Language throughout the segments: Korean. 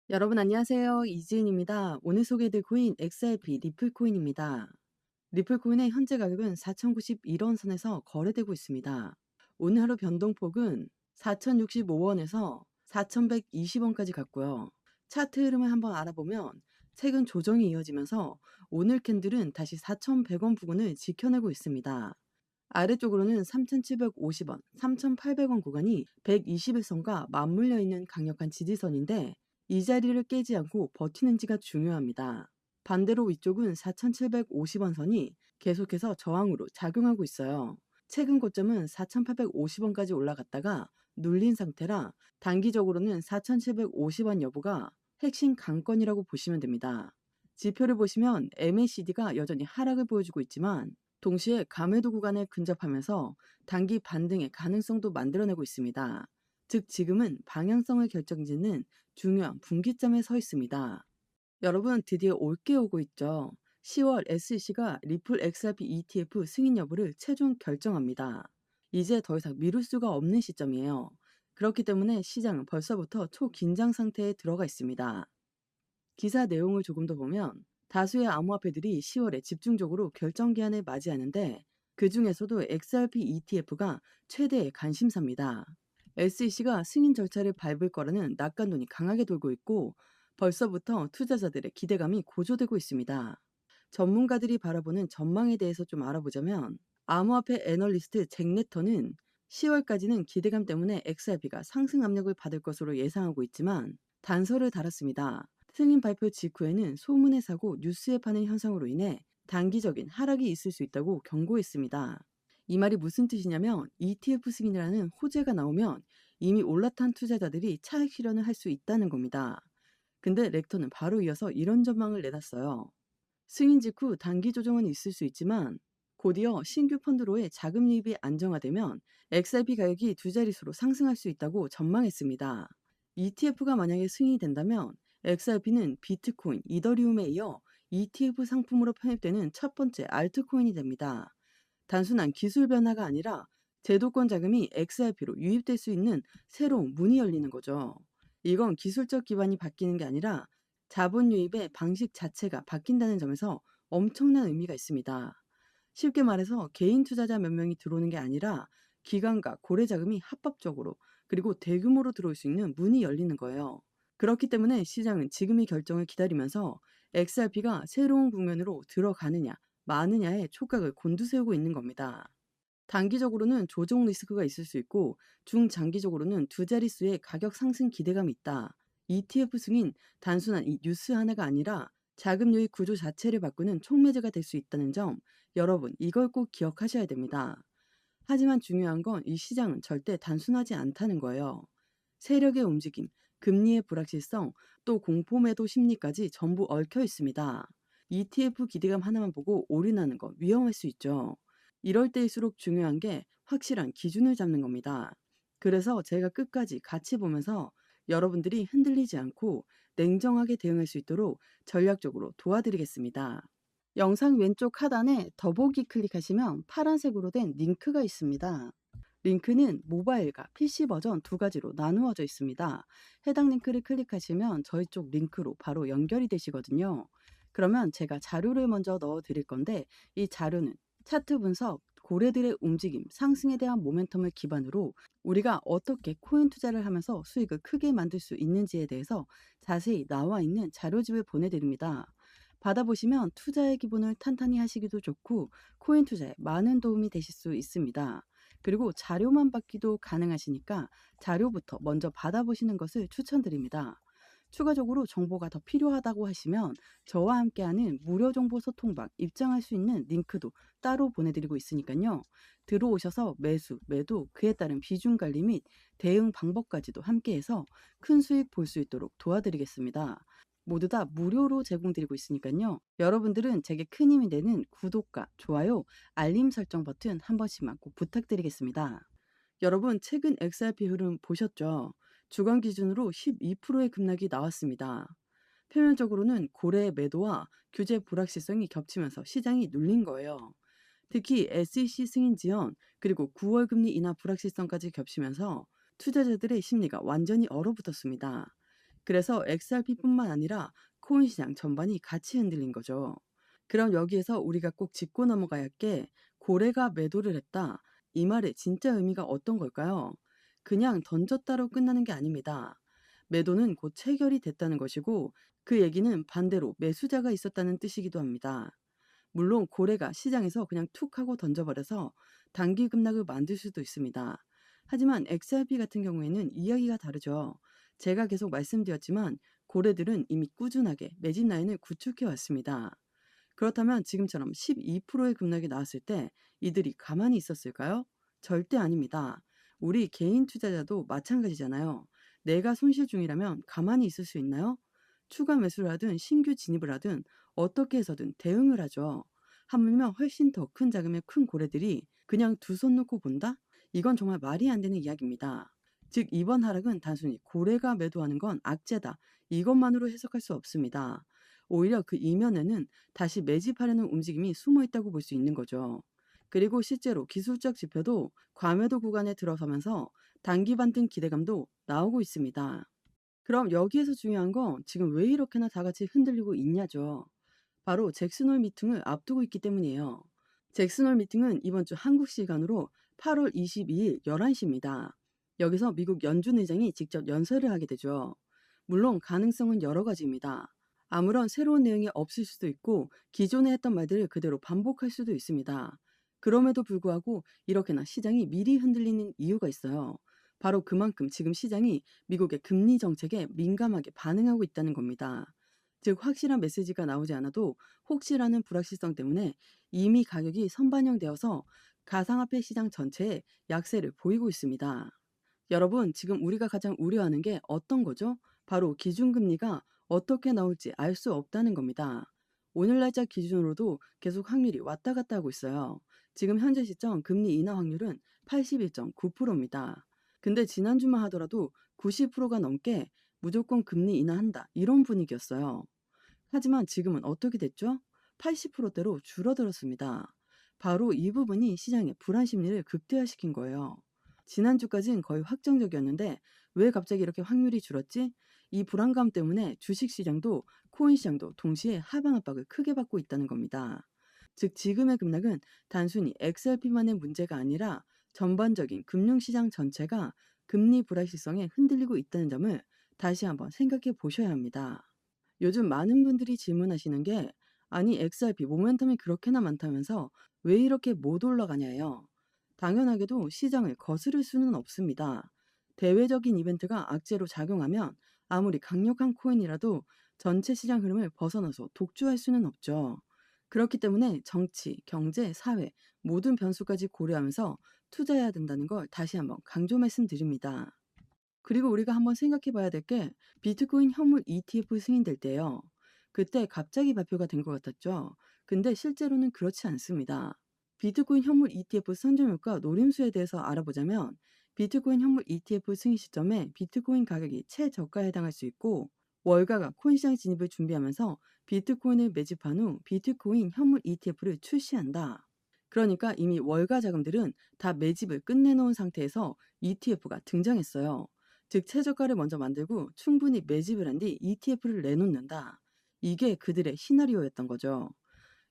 여러분 안녕하세요. 이지은입니다. 오늘 소개해드릴 코인 XRP 리플코인입니다. 리플코인의 현재 가격은 4,091원 선에서 거래되고 있습니다. 오늘 하루 변동폭은 4,065원에서 4,120원까지 갔고요. 차트 흐름을 한번 알아보면 최근 조정이 이어지면서 오늘 캔들은 다시 4,100원 부근을 지켜내고 있습니다. 아래쪽으로는 3,750원, 3,800원 구간이 121선과 맞물려 있는 강력한 지지선인데 이 자리를 깨지 않고 버티는지가 중요합니다. 반대로 위쪽은 4,750원 선이 계속해서 저항으로 작용하고 있어요. 최근 고점은 4,850원까지 올라갔다가 눌린 상태라 단기적으로는 4,750원 여부가 핵심 강건이라고 보시면 됩니다. 지표를 보시면 MACD가 여전히 하락을 보여주고 있지만 동시에 가매도 구간에 근접하면서 단기 반등의 가능성도 만들어내고 있습니다. 즉 지금은 방향성을 결정짓는 중요한 분기점에 서 있습니다. 여러분 드디어 올게 오고 있죠. 10월 SEC가 리플 XRP ETF 승인 여부를 최종 결정합니다. 이제 더 이상 미룰 수가 없는 시점이에요. 그렇기 때문에 시장은 벌써부터 초긴장 상태에 들어가 있습니다. 기사 내용을 조금 더 보면 다수의 암호화폐들이 10월에 집중적으로 결정 기한을 맞이하는데 그 중에서도 XRP ETF가 최대의 관심사입니다. SEC가 승인 절차를 밟을 거라는 낙관론이 강하게 돌고 있고 벌써부터 투자자들의 기대감이 고조되고 있습니다. 전문가들이 바라보는 전망에 대해서 좀 알아보자면 암호화폐 애널리스트 잭 레터는 10월까지는 기대감 때문에 XRP가 상승 압력을 받을 것으로 예상하고 있지만 단서를 달았습니다. 승인 발표 직후에는 소문에 사고 뉴스에 파는 현상으로 인해 단기적인 하락이 있을 수 있다고 경고했습니다. 이 말이 무슨 뜻이냐면 ETF 승인이라는 호재가 나오면 이미 올라탄 투자자들이 차익 실현을 할 수 있다는 겁니다. 근데 렉터는 바로 이어서 이런 전망을 내놨어요. 승인 직후 단기 조정은 있을 수 있지만 곧이어 신규 펀드로의 자금 유입이 안정화되면 XRP 가격이 두 자릿수로 상승할 수 있다고 전망했습니다. ETF가 만약에 승인이 된다면 XRP는 비트코인, 이더리움에 이어 ETF 상품으로 편입되는 첫 번째 알트코인이 됩니다. 단순한 기술 변화가 아니라 제도권 자금이 XRP로 유입될 수 있는 새로운 문이 열리는 거죠. 이건 기술적 기반이 바뀌는 게 아니라 자본 유입의 방식 자체가 바뀐다는 점에서 엄청난 의미가 있습니다. 쉽게 말해서 개인 투자자 몇 명이 들어오는 게 아니라 기관과 고래 자금이 합법적으로 그리고 대규모로 들어올 수 있는 문이 열리는 거예요. 그렇기 때문에 시장은 지금이 결정을 기다리면서 XRP가 새로운 국면으로 들어가느냐 마느냐에 촉각을 곤두세우고 있는 겁니다. 단기적으로는 조정 리스크가 있을 수 있고 중장기적으로는 두 자릿수의 가격 상승 기대감이 있다. ETF 승인 단순한 이 뉴스 하나가 아니라 자금 유입 구조 자체를 바꾸는 촉매제가 될 수 있다는 점 여러분 이걸 꼭 기억하셔야 됩니다. 하지만 중요한 건 이 시장은 절대 단순하지 않다는 거예요. 세력의 움직임, 금리의 불확실성, 또 공포 매도 심리까지 전부 얽혀 있습니다. ETF 기대감 하나만 보고 올인하는 건 위험할 수 있죠. 이럴 때일수록 중요한 게 확실한 기준을 잡는 겁니다. 그래서 제가 끝까지 같이 보면서 여러분들이 흔들리지 않고 냉정하게 대응할 수 있도록 전략적으로 도와드리겠습니다. 영상 왼쪽 하단에 더보기 클릭하시면 파란색으로 된 링크가 있습니다. 링크는 모바일과 PC 버전 두 가지로 나누어져 있습니다. 해당 링크를 클릭하시면 저희 쪽 링크로 바로 연결이 되시거든요. 그러면 제가 자료를 먼저 넣어 드릴 건데 이 자료는 차트 분석, 고래들의 움직임, 상승에 대한 모멘텀을 기반으로 우리가 어떻게 코인 투자를 하면서 수익을 크게 만들 수 있는지에 대해서 자세히 나와 있는 자료집을 보내드립니다. 받아보시면 투자의 기본을 탄탄히 하시기도 좋고 코인 투자에 많은 도움이 되실 수 있습니다. 그리고 자료만 받기도 가능하시니까 자료부터 먼저 받아보시는 것을 추천드립니다. 추가적으로 정보가 더 필요하다고 하시면 저와 함께하는 무료 정보 소통방 입장할 수 있는 링크도 따로 보내드리고 있으니까요. 들어오셔서 매수, 매도, 그에 따른 비중 관리 및 대응 방법까지도 함께해서 큰 수익 볼 수 있도록 도와드리겠습니다. 모두 다 무료로 제공드리고 있으니까요. 여러분들은 제게 큰 힘이 되는 구독과 좋아요, 알림 설정 버튼 한 번씩만 꼭 부탁드리겠습니다. 여러분 최근 XRP 흐름 보셨죠? 주간 기준으로 12%의 급락이 나왔습니다. 표면적으로는 고래의 매도와 규제 불확실성이 겹치면서 시장이 눌린 거예요. 특히 SEC 승인 지연 그리고 9월 금리 인하 불확실성까지 겹치면서 투자자들의 심리가 완전히 얼어붙었습니다. 그래서 XRP뿐만 아니라 코인 시장 전반이 같이 흔들린 거죠. 그럼 여기에서 우리가 꼭 짚고 넘어가야 할 게 고래가 매도를 했다. 이 말의 진짜 의미가 어떤 걸까요? 그냥 던졌다로 끝나는 게 아닙니다. 매도는 곧 체결이 됐다는 것이고 그 얘기는 반대로 매수자가 있었다는 뜻이기도 합니다. 물론 고래가 시장에서 그냥 툭 하고 던져버려서 단기 급락을 만들 수도 있습니다. 하지만 XRP 같은 경우에는 이야기가 다르죠. 제가 계속 말씀드렸지만 고래들은 이미 꾸준하게 매집 라인을 구축해 왔습니다. 그렇다면 지금처럼 12%의 급락이 나왔을 때 이들이 가만히 있었을까요? 절대 아닙니다. 우리 개인 투자자도 마찬가지잖아요. 내가 손실 중이라면 가만히 있을 수 있나요? 추가 매수를 하든 신규 진입을 하든 어떻게 해서든 대응을 하죠. 하물며 훨씬 더 큰 자금의 큰 고래들이 그냥 두 손 놓고 본다? 이건 정말 말이 안 되는 이야기입니다. 즉 이번 하락은 단순히 고래가 매도하는 건 악재다. 이것만으로 해석할 수 없습니다. 오히려 그 이면에는 다시 매집하려는 움직임이 숨어 있다고 볼 수 있는 거죠. 그리고 실제로 기술적 지표도 과매도 구간에 들어서면서 단기 반등 기대감도 나오고 있습니다. 그럼 여기에서 중요한 건 지금 왜 이렇게나 다 같이 흔들리고 있냐죠. 바로 잭슨홀 미팅을 앞두고 있기 때문이에요. 잭슨홀 미팅은 이번 주 한국 시간으로 8월 22일 11시입니다. 여기서 미국 연준 의장이 직접 연설을 하게 되죠. 물론 가능성은 여러 가지입니다. 아무런 새로운 내용이 없을 수도 있고 기존에 했던 말들을 그대로 반복할 수도 있습니다. 그럼에도 불구하고 이렇게나 시장이 미리 흔들리는 이유가 있어요. 바로 그만큼 지금 시장이 미국의 금리 정책에 민감하게 반응하고 있다는 겁니다. 즉 확실한 메시지가 나오지 않아도 혹시라는 불확실성 때문에 이미 가격이 선반영되어서 가상화폐 시장 전체에 약세를 보이고 있습니다. 여러분, 지금 우리가 가장 우려하는 게 어떤 거죠? 바로 기준금리가 어떻게 나올지 알 수 없다는 겁니다. 오늘 날짜 기준으로도 계속 확률이 왔다 갔다 하고 있어요. 지금 현재 시점 금리 인하 확률은 81.9%입니다. 근데 지난주만 하더라도 90%가 넘게 무조건 금리 인하한다. 이런 분위기였어요. 하지만 지금은 어떻게 됐죠? 80%대로 줄어들었습니다. 바로 이 부분이 시장의 불안 심리를 극대화시킨 거예요. 지난주까지는 거의 확정적이었는데 왜 갑자기 이렇게 확률이 줄었지? 이 불안감 때문에 주식시장도 코인 시장도 동시에 하방 압박을 크게 받고 있다는 겁니다. 즉 지금의 급락은 단순히 XRP만의 문제가 아니라 전반적인 금융시장 전체가 금리 불확실성에 흔들리고 있다는 점을 다시 한번 생각해 보셔야 합니다. 요즘 많은 분들이 질문하시는 게 아니 XRP 모멘텀이 그렇게나 많다면서 왜 이렇게 못 올라가냐예요. 당연하게도 시장을 거스를 수는 없습니다. 대외적인 이벤트가 악재로 작용하면 아무리 강력한 코인이라도 전체 시장 흐름을 벗어나서 독주할 수는 없죠. 그렇기 때문에 정치, 경제, 사회 모든 변수까지 고려하면서 투자해야 된다는 걸 다시 한번 강조 말씀드립니다. 그리고 우리가 한번 생각해 봐야 될 게 비트코인 현물 ETF 승인될 때요. 그때 갑자기 발표가 된 것 같았죠. 근데 실제로는 그렇지 않습니다. 비트코인 현물 ETF 선점효과 노림수에 대해서 알아보자면 비트코인 현물 ETF 승인 시점에 비트코인 가격이 최저가에 해당할 수 있고 월가가 코인 시장 진입을 준비하면서 비트코인을 매집한 후 비트코인 현물 ETF를 출시한다. 그러니까 이미 월가 자금들은 다 매집을 끝내놓은 상태에서 ETF가 등장했어요. 즉 최저가를 먼저 만들고 충분히 매집을 한 뒤 ETF를 내놓는다. 이게 그들의 시나리오였던 거죠.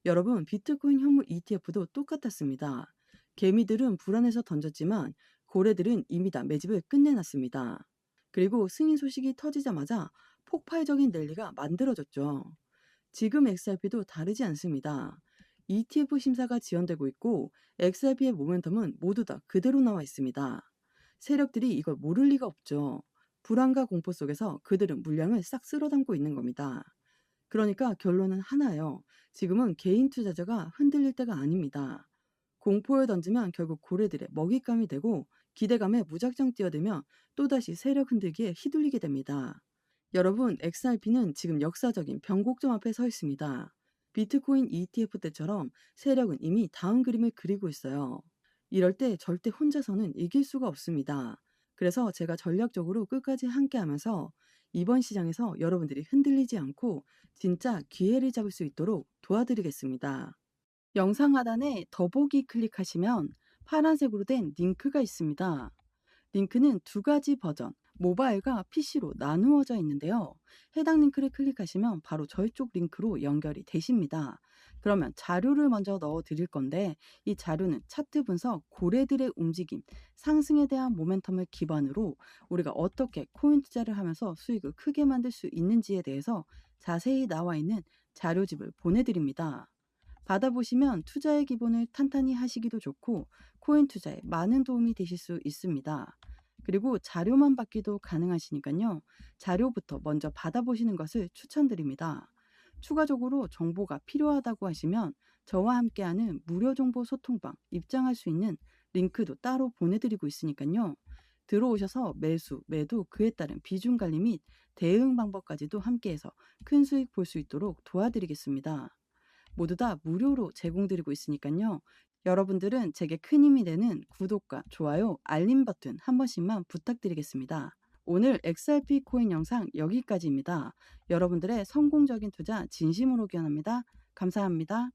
여러분, 비트코인 현물 ETF도 똑같았습니다. 개미들은 불안해서 던졌지만 고래들은 이미 다 매집을 끝내놨습니다. 그리고 승인 소식이 터지자마자 폭발적인 랠리가 만들어졌죠. 지금 XRP도 다르지 않습니다. ETF 심사가 지연되고 있고 XRP의 모멘텀은 모두 다 그대로 나와 있습니다. 세력들이 이걸 모를 리가 없죠. 불안과 공포 속에서 그들은 물량을 싹 쓸어담고 있는 겁니다. 그러니까 결론은 하나예요. 지금은 개인 투자자가 흔들릴 때가 아닙니다. 공포에 던지면 결국 고래들의 먹잇감이 되고 기대감에 무작정 뛰어들면 또다시 세력 흔들기에 휘둘리게 됩니다. 여러분, XRP는 지금 역사적인 변곡점 앞에 서 있습니다. 비트코인 ETF 때처럼 세력은 이미 다음 그림을 그리고 있어요. 이럴 때 절대 혼자서는 이길 수가 없습니다. 그래서 제가 전략적으로 끝까지 함께 하면서 이번 시장에서 여러분들이 흔들리지 않고 진짜 기회를 잡을 수 있도록 도와드리겠습니다. 영상 하단에 더보기 클릭하시면 파란색으로 된 링크가 있습니다. 링크는 두 가지 버전, 모바일과 PC로 나누어져 있는데요. 해당 링크를 클릭하시면 바로 저희 쪽 링크로 연결이 되십니다. 그러면 자료를 먼저 넣어 드릴 건데 이 자료는 차트 분석, 고래들의 움직임, 상승에 대한 모멘텀을 기반으로 우리가 어떻게 코인 투자를 하면서 수익을 크게 만들 수 있는지에 대해서 자세히 나와 있는 자료집을 보내드립니다. 받아보시면 투자의 기본을 탄탄히 하시기도 좋고 코인 투자에 많은 도움이 되실 수 있습니다. 그리고 자료만 받기도 가능하시니까요. 자료부터 먼저 받아보시는 것을 추천드립니다. 추가적으로 정보가 필요하다고 하시면 저와 함께하는 무료 정보 소통방 입장할 수 있는 링크도 따로 보내드리고 있으니까요. 들어오셔서 매수, 매도, 그에 따른 비중 관리 및 대응 방법까지도 함께해서 큰 수익 볼 수 있도록 도와드리겠습니다. 모두 다 무료로 제공드리고 있으니까요. 여러분들은 제게 큰 힘이 되는 구독과 좋아요, 알림 버튼 한 번씩만 부탁드리겠습니다. 오늘 XRP 코인 영상 여기까지입니다. 여러분들의 성공적인 투자 진심으로 기원합니다. 감사합니다.